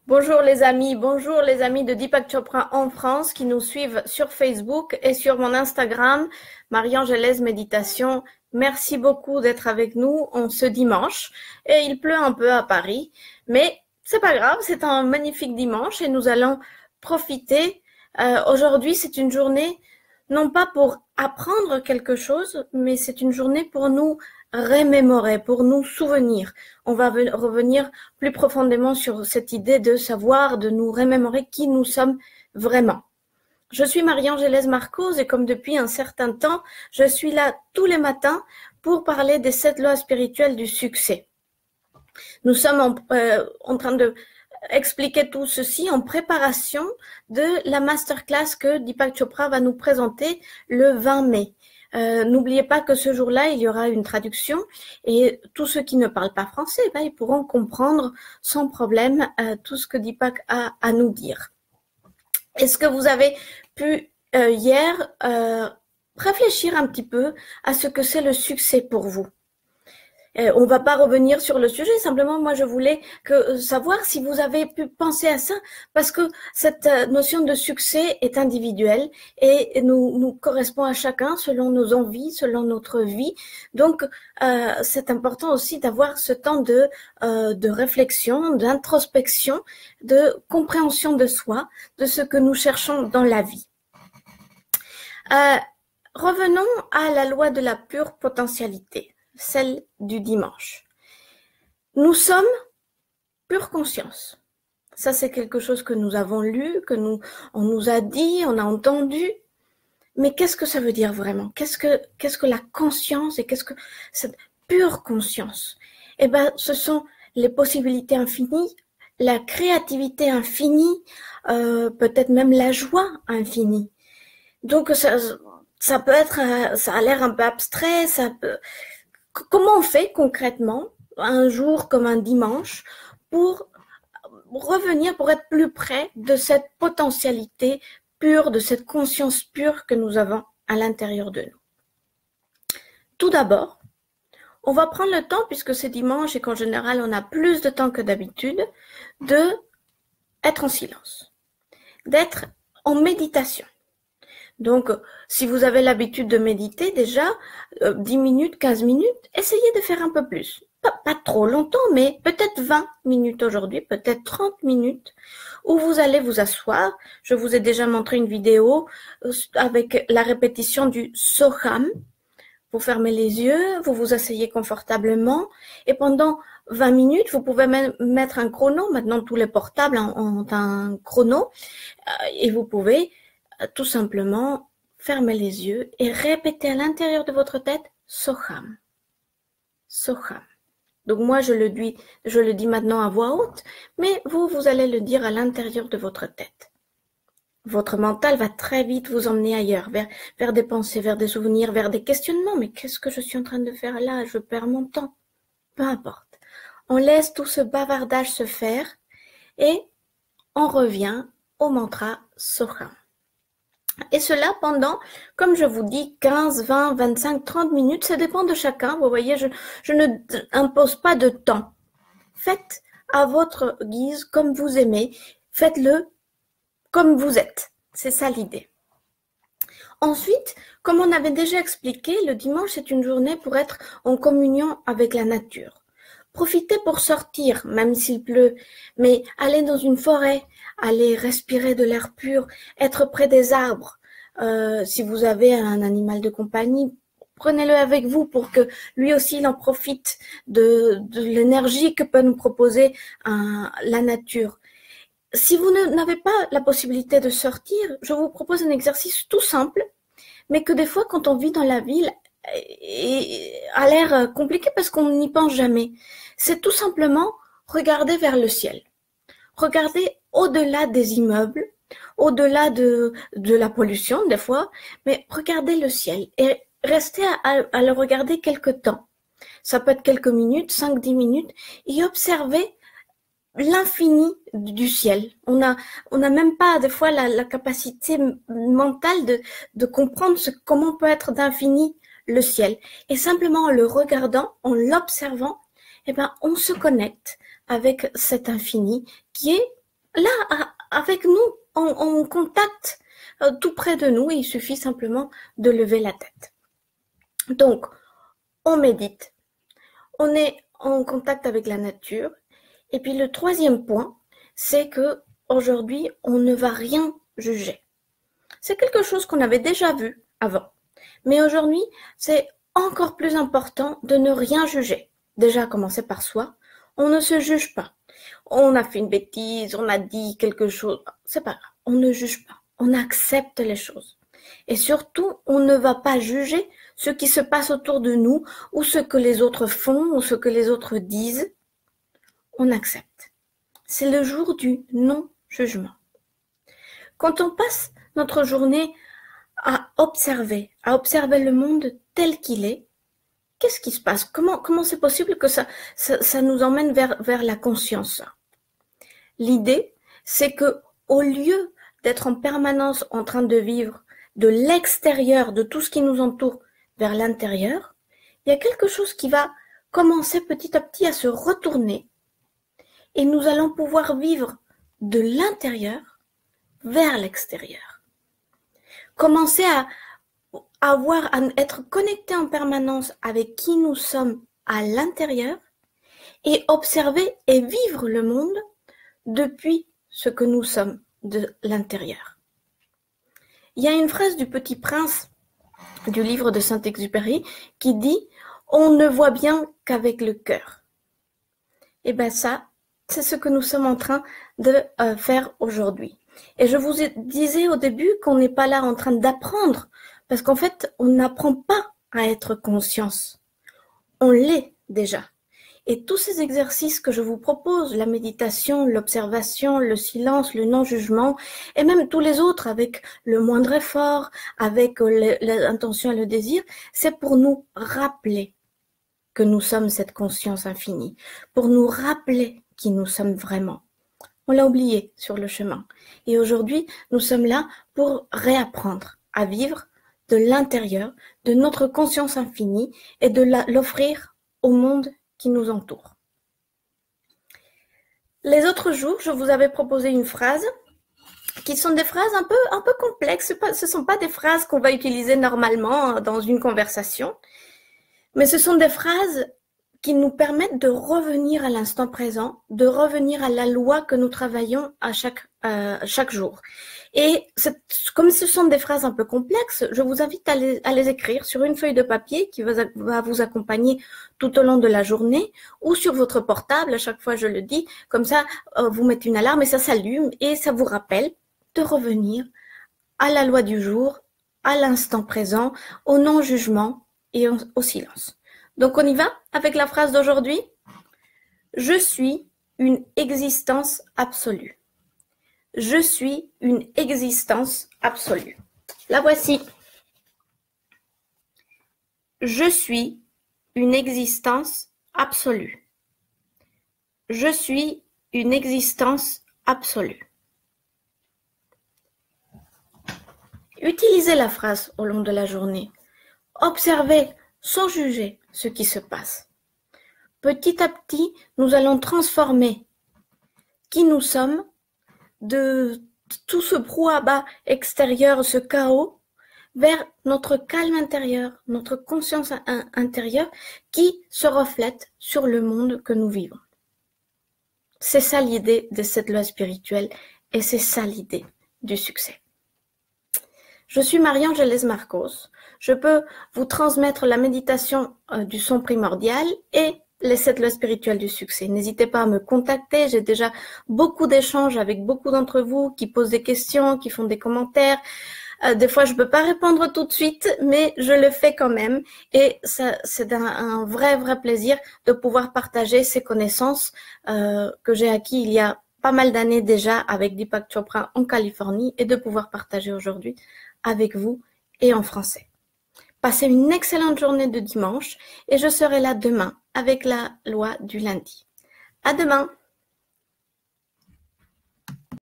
Bonjour les amis de Deepak Chopra en France qui nous suivent sur Facebook et sur mon Instagram, Marie-Angelaise Méditation. Merci beaucoup d'être avec nous en ce dimanche. Et il pleut un peu à Paris, mais c'est pas grave, c'est un magnifique dimanche et nous allons profiter. Aujourd'hui, c'est une journée non pas pour apprendre quelque chose, mais c'est une journée pour nous remémorer, pour nous souvenir. On va revenir plus profondément sur cette idée de savoir, de nous remémorer qui nous sommes vraiment. Je suis Marie-Angelaise Marcos et comme depuis un certain temps, je suis là tous les matins pour parler des 7 lois spirituelles du succès. Nous sommes en train de expliquer tout ceci en préparation de la masterclass que Deepak Chopra va nous présenter le 20 mai. N'oubliez pas que ce jour-là, il y aura une traduction et tous ceux qui ne parlent pas français, ils pourront comprendre sans problème tout ce que Deepak a à nous dire. Est-ce que vous avez pu hier réfléchir un petit peu à ce que c'est le succès pour vous? On va pas revenir sur le sujet, simplement moi je voulais savoir si vous avez pu penser à ça, parce que cette notion de succès est individuelle et nous correspond à chacun selon nos envies, selon notre vie. Donc c'est important aussi d'avoir ce temps de réflexion, d'introspection, de compréhension de soi, de ce que nous cherchons dans la vie. Revenons à la loi de la pure potentialité, celle du dimanche. Nous sommes pure conscience. Ça, c'est quelque chose que nous avons lu, on nous a dit, on a entendu. Mais qu'est-ce que ça veut dire vraiment? Qu'est-ce que la conscience et qu'est-ce que cette pure conscience? Eh ben, ce sont les possibilités infinies, la créativité infinie, peut-être même la joie infinie. Donc, ça peut être, ça a l'air un peu abstrait, comment on fait concrètement, un jour comme un dimanche, pour revenir, pour être plus près de cette potentialité pure, de cette conscience pure que nous avons à l'intérieur de nous? Tout d'abord, on va prendre le temps, puisque c'est dimanche et qu'en général on a plus de temps que d'habitude, de être en silence, d'être en méditation. Donc, si vous avez l'habitude de méditer déjà, 10 minutes, 15 minutes, essayez de faire un peu plus. Pas trop longtemps, mais peut-être 20 minutes aujourd'hui, peut-être 30 minutes, où vous allez vous asseoir. Je vous ai déjà montré une vidéo avec la répétition du Soham. Vous fermez les yeux, vous vous asseyez confortablement, et pendant 20 minutes, vous pouvez même mettre un chrono. Maintenant, tous les portables ont un chrono, et vous pouvez tout simplement fermer les yeux et répéter à l'intérieur de votre tête Soham. Soham. Donc moi je le dis maintenant à voix haute, mais vous allez le dire à l'intérieur de votre tête. Votre mental va très vite vous emmener ailleurs, vers des pensées, vers des souvenirs, vers des questionnements. Mais qu'est-ce que je suis en train de faire là? Je perds mon temps. Peu importe. On laisse tout ce bavardage se faire et on revient au mantra Soham. Et cela pendant, comme je vous dis, 15, 20, 25, 30 minutes, ça dépend de chacun. Vous voyez, je ne impose pas de temps. Faites à votre guise, comme vous aimez. Faites-le comme vous êtes. C'est ça l'idée. Ensuite, comme on avait déjà expliqué, le dimanche, c'est une journée pour être en communion avec la nature. Profitez pour sortir, même s'il pleut, mais allez dans une forêt, allez respirer de l'air pur, être près des arbres. Si vous avez un animal de compagnie, prenez-le avec vous pour que lui aussi il en profite de l'énergie que peut nous proposer la nature. Si vous n'avez pas la possibilité de sortir, je vous propose un exercice tout simple, mais que des fois, quand on vit dans la ville, a l'air compliqué parce qu'on n'y pense jamais. C'est tout simplement regarder vers le ciel. Regardez au-delà des immeubles, au-delà de la pollution des fois, mais regardez le ciel et restez à le regarder quelque temps. Ça peut être quelques minutes, 5-10 minutes, et observez l'infini du ciel. On n'a même pas des fois la capacité mentale de comprendre comment peut être d'infini le ciel. Et simplement en le regardant, en l'observant, on se connecte avec cet infini qui est là, avec nous, en contact, tout près de nous, il suffit simplement de lever la tête. Donc, on médite, on est en contact avec la nature. Et puis le troisième point, c'est que aujourd'hui, on ne va rien juger. C'est quelque chose qu'on avait déjà vu avant. Mais aujourd'hui, c'est encore plus important de ne rien juger. Déjà, commencer par soi. On ne se juge pas. On a fait une bêtise, on a dit quelque chose. C'est pas grave. On ne juge pas. On accepte les choses. Et surtout, on ne va pas juger ce qui se passe autour de nous ou ce que les autres font ou ce que les autres disent. On accepte. C'est le jour du non-jugement. Quand on passe notre journée à observer le monde tel qu'il est, qu'est-ce qui se passe? Comment c'est possible que ça nous emmène vers la conscience? L'idée, c'est que au lieu d'être en permanence en train de vivre de l'extérieur, de tout ce qui nous entoure, vers l'intérieur, il y a quelque chose qui va commencer petit à petit à se retourner et nous allons pouvoir vivre de l'intérieur vers l'extérieur. Commencer à être connecté en permanence avec qui nous sommes à l'intérieur et observer et vivre le monde depuis ce que nous sommes de l'intérieur. Il y a une phrase du Petit Prince du livre de Saint-Exupéry qui dit « On ne voit bien qu'avec le cœur ». Et bien ça, c'est ce que nous sommes en train de faire aujourd'hui. Et je vous disais au début qu'on n'est pas là en train d'apprendre, parce qu'en fait, on n'apprend pas à être conscience. On l'est déjà. Et tous ces exercices que je vous propose, la méditation, l'observation, le silence, le non-jugement, et même tous les autres avec le moindre effort, avec l'intention et le désir, c'est pour nous rappeler que nous sommes cette conscience infinie, pour nous rappeler qui nous sommes vraiment. On l'a oublié sur le chemin. Et aujourd'hui, nous sommes là pour réapprendre à vivre de l'intérieur, de notre conscience infinie et de l'offrir au monde qui nous entoure. Les autres jours, je vous avais proposé une phrase qui sont des phrases un peu complexes. Ce ne sont pas des phrases qu'on va utiliser normalement dans une conversation, mais ce sont des phrases qui nous permettent de revenir à l'instant présent, de revenir à la loi que nous travaillons à chaque jour. Et comme ce sont des phrases un peu complexes, je vous invite à les écrire sur une feuille de papier qui va vous accompagner tout au long de la journée ou sur votre portable, à chaque fois je le dis, comme ça vous mettez une alarme et ça s'allume et ça vous rappelle de revenir à la loi du jour, à l'instant présent, au non-jugement et au silence. Donc on y va avec la phrase d'aujourd'hui. Je suis une existence absolue. Je suis une existence absolue. La voici. Je suis une existence absolue. Je suis une existence absolue. Utilisez la phrase au long de la journée. Observez sans juger ce qui se passe. Petit à petit, nous allons transformer qui nous sommes de tout ce brouhaha extérieur, ce chaos, vers notre calme intérieur, notre conscience intérieure qui se reflète sur le monde que nous vivons. C'est ça l'idée de cette loi spirituelle et c'est ça l'idée du succès. Je suis Marie-Angélès Marcos. Je peux vous transmettre la méditation du son primordial et les 7 lois spirituelles du succès. N'hésitez pas à me contacter. J'ai déjà beaucoup d'échanges avec beaucoup d'entre vous qui posent des questions, qui font des commentaires. Des fois, je peux pas répondre tout de suite, mais je le fais quand même. Et ça, c'est un vrai plaisir de pouvoir partager ces connaissances que j'ai acquis il y a pas mal d'années déjà avec Deepak Chopra en Californie et de pouvoir partager aujourd'hui avec vous et en français. Passez une excellente journée de dimanche et je serai là demain avec la loi du lundi. À demain!